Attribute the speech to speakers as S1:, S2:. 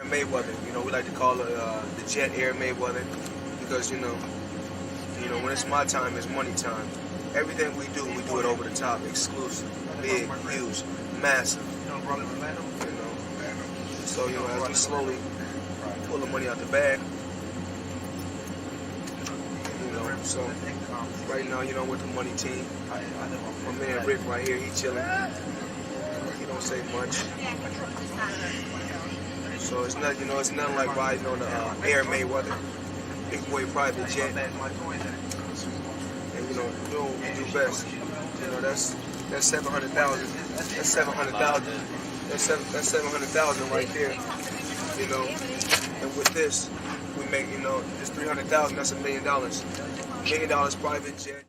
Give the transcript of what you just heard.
S1: Mayweather. You know, we like to call it the Jet Air Mayweather because you know, when it's my time, it's money time. Everything we do it over the top, exclusive, big, huge, massive. You know, so as we slowly pull the money out the bag, so right now, with the money team, my man Rick right here, he chilling. He don't say much. So it's not, it's nothing like riding on the Air Mayweather, big boy private jet. And do best. That's 700,000. That's 700,000. That's 700,000 right there. And with this, we make, this 300,000. That's $1 million. $1 million private jet.